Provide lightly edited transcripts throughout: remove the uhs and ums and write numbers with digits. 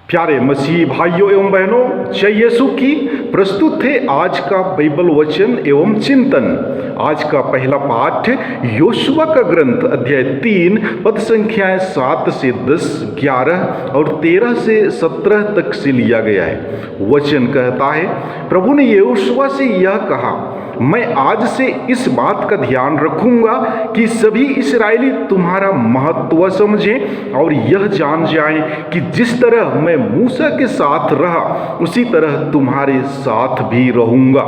प्यारे मसीह भाइयों एवं बहनों, जय यीशु की। प्रस्तुत है आज का बाइबल वचन एवं चिंतन। आज का पहला पाठ योशुआ का ग्रंथ अध्याय 3 पद संख्याएं 7 से 10, 11 और 13 से 17 तक से लिया गया है। वचन कहता है, प्रभु ने योशुआ से यह कहा, मैं आज से इस बात का ध्यान रखूंगा कि सभी इस्राएली तुम्हारा महत्व समझें और यह जान जाएं कि जिस तरह मैं मूसा के साथ रहा उसी तरह तुम्हारे साथ भी रहूंगा।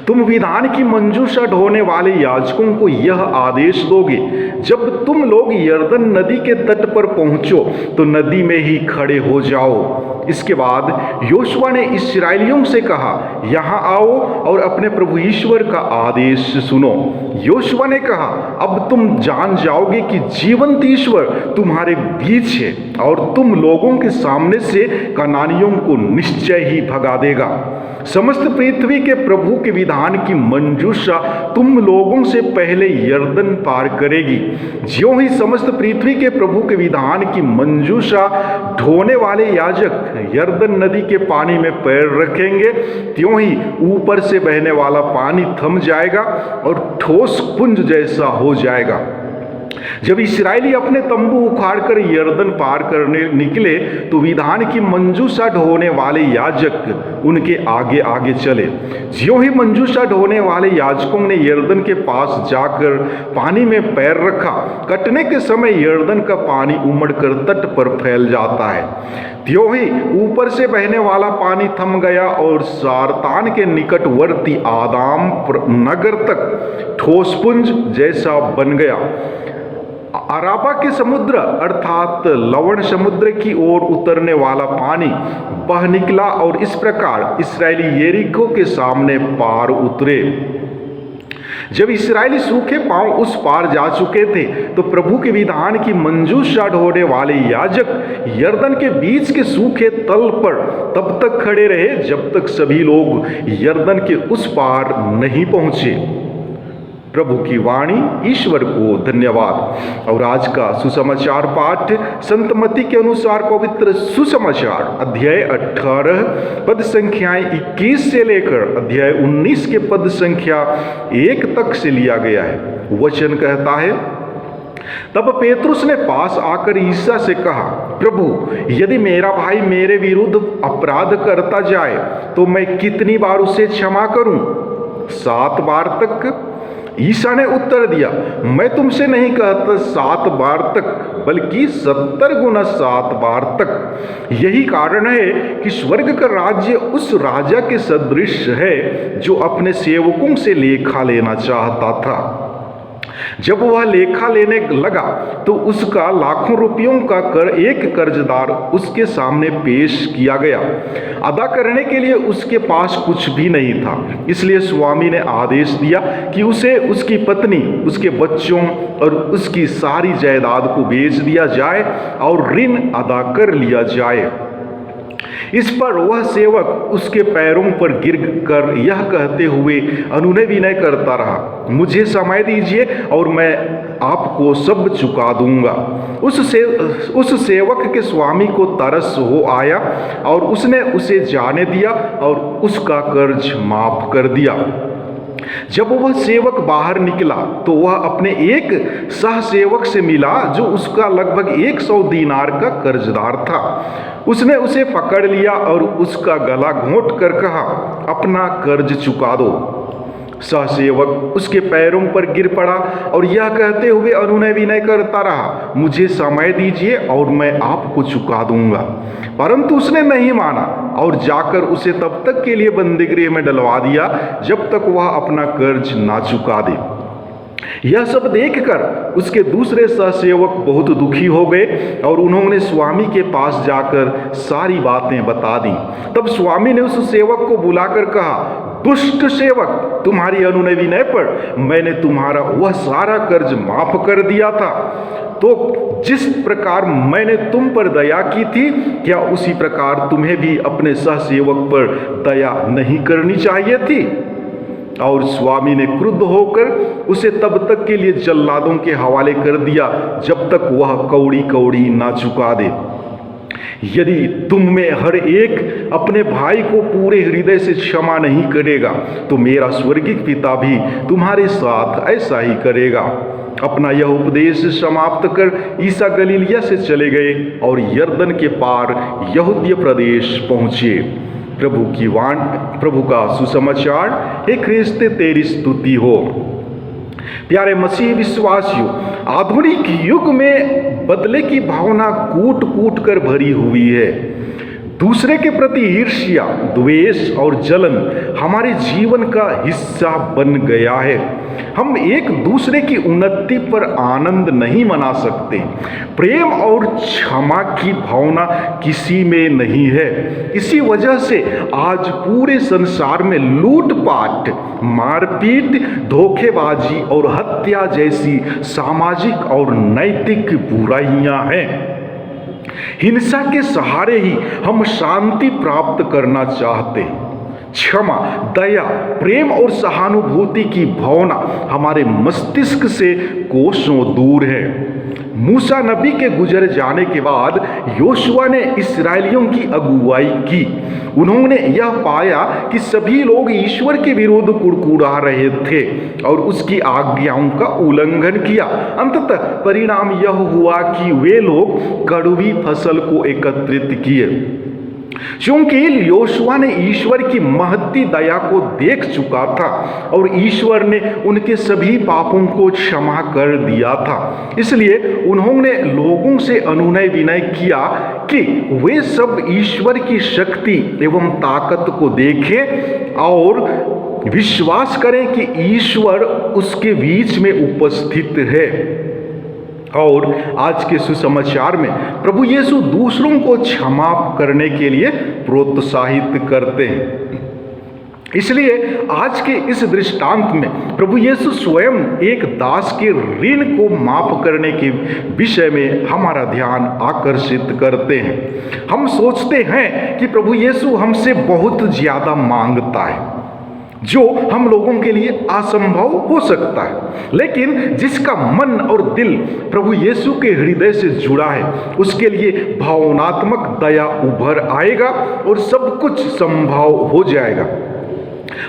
तुम विधान की मंजूषा ढोने वाले याजकों को यह आदेश दोगे, जब तुम लोग यरदन नदी के तट पर पहुंचो तो नदी में ही खड़े हो जाओ। इसके बाद योशुआ ने इस्राएलियों से कहा, यहाँ आओ और अपने प्रभु ईश्वर का आदेश सुनो। योशुआ ने कहा, अब तुम जान जाओगे कि जीवंत ईश्वर तुम्हारे बीच है और तुम लोगों के सामने से कनानियों को निश्चय ही भगा देगा। समस्त पृथ्वी के प्रभु के विधान की मंजूषा तुम लोगों से पहले यरदन पार करेगी। ज्यों ही समस्त पृथ्वी के प्रभु के विधान की मंजूषा ढोने वाले याजक यरदन नदी के पानी में पैर रखेंगे, त्यों ही ऊपर से बहने वाला पानी थम जाएगा और ठोस पुंज जैसा हो जाएगा। जब इस्राएली अपने तंबू उखाड़कर यरदन पार करने निकले तो विधान की मंजूषा ढोने वाले याजक उनके आगे आगे चले। ज्यों ही मंजूषा ढोने वाले याजकों ने यरदन के पास जाकर पानी में पैर रखा, कटने के समय यरदन का पानी उमड़कर तट पर फैल जाता है। त्यों ही ऊपर से बहने वाला पानी थम गया और सारतान के निकटवर्ती आदाम नगर तक ठोसपुंज जैसा बन गया। अराबा के समुद्र अर्थात लवण समुद्र की ओर उतरने वाला पानी बह निकला और इस प्रकार इस्राएली यरीको के सामने पार उतरे। जब इस्राएली सूखे पांव उस पार जा चुके थे तो प्रभु के विधान की मंजूषा ढोने वाले याजक यरदन के बीच के सूखे तल पर तब तक खड़े रहे जब तक सभी लोग यरदन के उस पार नहीं पहुंचे। प्रभु की वाणी, ईश्वर को धन्यवाद। और आज का सुसमाचार पाठ संत मत्ती के अनुसार पवित्र सुसमाचार अध्याय 18 पद संख्याएं 21 से लेकर अध्याय 19 के पद संख्या 1 तक से लिया गया है। वचन कहता है, तब पेतरुस ने पास आकर ईसा से कहा, प्रभु, यदि मेरा भाई मेरे विरुद्ध अपराध करता जाए तो मैं कितनी बार उसे क्षमा करूं? 7 बार तक? ईसा ने उत्तर दिया, मैं तुमसे नहीं कहता 7 बार तक, बल्कि 70 गुना 7 बार तक। यही कारण है कि स्वर्ग का राज्य उस राजा के सदृश है जो अपने सेवकों से लेखा लेना चाहता था। जब वह लेखा लेने लगा तो उसका लाखों रुपयों का कर एक कर्जदार उसके सामने पेश किया गया। अदा करने के लिए उसके पास कुछ भी नहीं था। इसलिए स्वामी ने आदेश दिया कि उसे, उसकी पत्नी, उसके बच्चों और उसकी सारी जायदाद को बेच दिया जाए और ऋण अदा कर लिया जाए। इस पर वह सेवक उसके पैरों पर गिर कर यह कहते हुए अनुनय विनय करता रहा, मुझे समय दीजिए और मैं आपको सब चुका दूंगा। उस सेवक के स्वामी को तरस हो आया और उसने उसे जाने दिया और उसका कर्ज माफ कर दिया। जब वह सेवक बाहर निकला तो वह अपने एक सहसेवक से मिला जो उसका लगभग 100 दीनार का कर्जदार था। उसने उसे पकड़ लिया और उसका गला घोंट कर कहा, अपना कर्ज चुका दो। सहसेवक उसके पैरों पर गिर पड़ा और यह कहते हुए अनुनय विनय करता रहा, मुझे समय दीजिए और मैं आपको चुका दूंगा। परंतु उसने नहीं माना और जाकर उसे तब तक के लिए बंदीगृह में डलवा दिया जब तक वह अपना कर्ज ना चुका दे। यह सब देखकर उसके दूसरे सहसेवक बहुत दुखी हो गए और उन्होंने स्वामी के पास जाकर सारी बातें बता दी। तब स्वामी ने उस सेवक को बुलाकर कहा, दुष्ट सेवक, तुम्हारी अनुनय विनय पर मैंने तुम्हारा वह सारा कर्ज माफ कर दिया था। तो जिस प्रकार मैंने तुम पर दया की थी, क्या उसी प्रकार तुम्हें भी अपने सहसेवक पर दया नहीं करनी चाहिए थी? और स्वामी ने क्रुद्ध होकर उसे तब तक के लिए जल्लादों के हवाले कर दिया जब तक वह कौड़ी कौड़ी ना चुका दे। यदि तुम में हर एक अपने भाई को पूरे हृदय से क्षमा नहीं करेगा, तो मेरा स्वर्गीय पिता भी तुम्हारे साथ ऐसा ही करेगा। अपना यह उपदेश समाप्त कर ईसा गलीलिया से चले गए और यर्दन के पार यहूदिया प्रदेश पहुंचे। प्रभु का सुसमाचार। हे ख्रिस्त, तेरी स्तुति हो। प्यारे मसीह विश्वासियों, आधुनिक युग में बदले की भावना कूट कूट कर भरी हुई है। दूसरे के प्रति ईर्ष्या, द्वेष और जलन हमारे जीवन का हिस्सा बन गया है। हम एक दूसरे की उन्नति पर आनंद नहीं मना सकते। प्रेम और क्षमा की भावना किसी में नहीं है। इसी वजह से आज पूरे संसार में लूटपाट, मारपीट, धोखेबाजी और हत्या जैसी सामाजिक और नैतिक बुराइयां हैं। हिंसा के सहारे ही हम शांति प्राप्त करना चाहते हैं। क्षमा, दया, प्रेम और सहानुभूति की भावना हमारे मस्तिष्क से कोसों दूर है। मूसा नबी के गुजर जाने के बाद योशुआ ने इस्राएलियों की अगुवाई की। उन्होंने यह पाया कि सभी लोग ईश्वर के विरुद्ध कुड़कुड़ा रहे थे और उसकी आज्ञाओं का उल्लंघन किया। अंततः परिणाम यह हुआ कि वे लोग कड़वी फसल को एकत्रित किए। क्योंकि योशुआ ने ईश्वर की महती दया को देख चुका था और ईश्वर ने उनके सभी पापों को क्षमा कर दिया था, इसलिए उन्होंने लोगों से अनुनय विनय किया कि वे सब ईश्वर की शक्ति एवं ताकत को देखें और विश्वास करें कि ईश्वर उसके बीच में उपस्थित है। और आज के सुसमाचार में प्रभु यीशु दूसरों को क्षमा करने के लिए प्रोत्साहित करते हैं। इसलिए आज के इस दृष्टांत में प्रभु यीशु स्वयं एक दास के ऋण को माफ करने के विषय में हमारा ध्यान आकर्षित करते हैं। हम सोचते हैं कि प्रभु यीशु हमसे बहुत ज्यादा मांगता है, जो हम लोगों के लिए असंभव हो सकता है। लेकिन जिसका मन और दिल प्रभु यीशु के हृदय से जुड़ा है, उसके लिए भावनात्मक दया उभर आएगा और सब कुछ संभव हो जाएगा।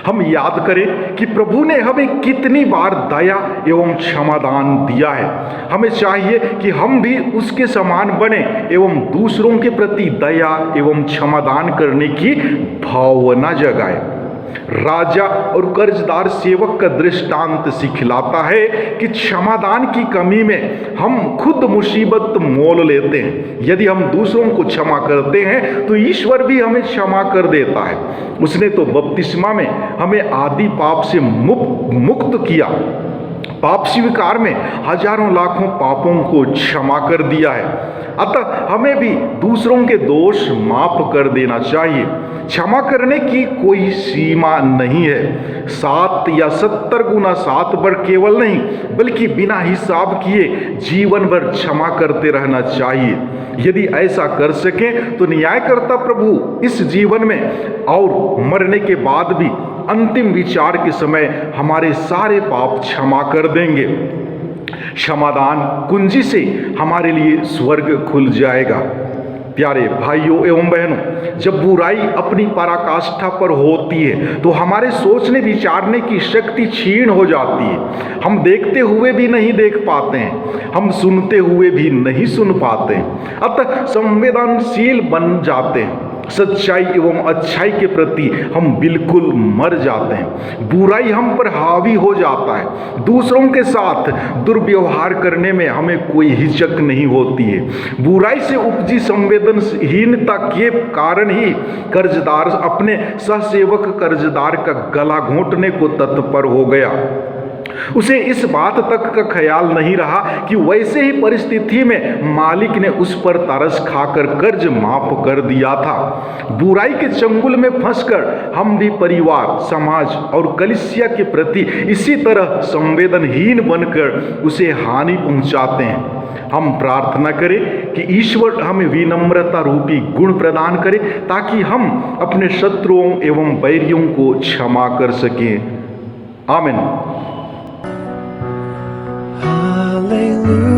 हम याद करें कि प्रभु ने हमें कितनी बार दया एवं क्षमादान दिया है। हमें चाहिए कि हम भी उसके समान बने एवं दूसरों के प्रति दया एवं क्षमादान करने की भावना जगाए। राजा और कर्जदार सेवक का दृष्टांत सिखलाता है कि क्षमादान की कमी में हम खुद मुसीबत मोल लेते हैं। यदि हम दूसरों को क्षमा करते हैं तो ईश्वर भी हमें क्षमा कर देता है। उसने तो बपतिस्मा में हमें आदि पाप से मुक्त किया। पाप स्वीकार में हजारों लाखों पापों को क्षमा कर दिया है। अतः हमें भी दूसरों के दोष माफ कर देना चाहिए। क्षमा करने की कोई सीमा नहीं है। 7 या 70 गुना 7 बार केवल नहीं, बल्कि बिना हिसाब किए जीवन भर क्षमा करते रहना चाहिए। यदि ऐसा कर सकें तो न्यायकर्ता प्रभु इस जीवन में और मरने के बाद भी अंतिम विचार के समय हमारे सारे पाप क्षमा कर देंगे। क्षमादान कुंजी से हमारे लिए स्वर्ग खुल जाएगा। प्यारे भाइयों एवं बहनों, जब बुराई अपनी पराकाष्ठा पर होती है तो हमारे सोचने विचारने की शक्ति क्षीण हो जाती है। हम देखते हुए भी नहीं देख पाते हैं, हम सुनते हुए भी नहीं सुन पाते हैं। अतः संवेदनशील बन जाते हैं। सच्चाई एवं अच्छाई के प्रति हम बिल्कुल मर जाते हैं। बुराई हम पर हावी हो जाता है। दूसरों के साथ दुर्व्यवहार करने में हमें कोई हिचक नहीं होती है। बुराई से उपजी संवेदनहीनता के कारण ही कर्जदार अपने सहसेवक कर्जदार का गला घोंटने को तत्पर हो गया। उसे इस बात तक का ख्याल नहीं रहा कि वैसे ही परिस्थिति में मालिक ने उस पर तरस खाकर कर्ज माफ कर दिया था। बुराई के चंगुल में फंसकर हम भी परिवार, समाज और कलीसिया के प्रति इसी तरह संवेदनहीन बनकर उसे हानि पहुंचाते हैं। हम प्रार्थना करें कि ईश्वर हमें विनम्रता रूपी गुण प्रदान करे ताकि हम अपने शत्रुओं एवं बैरियों को क्षमा कर सकें। आमीन। Hallelujah.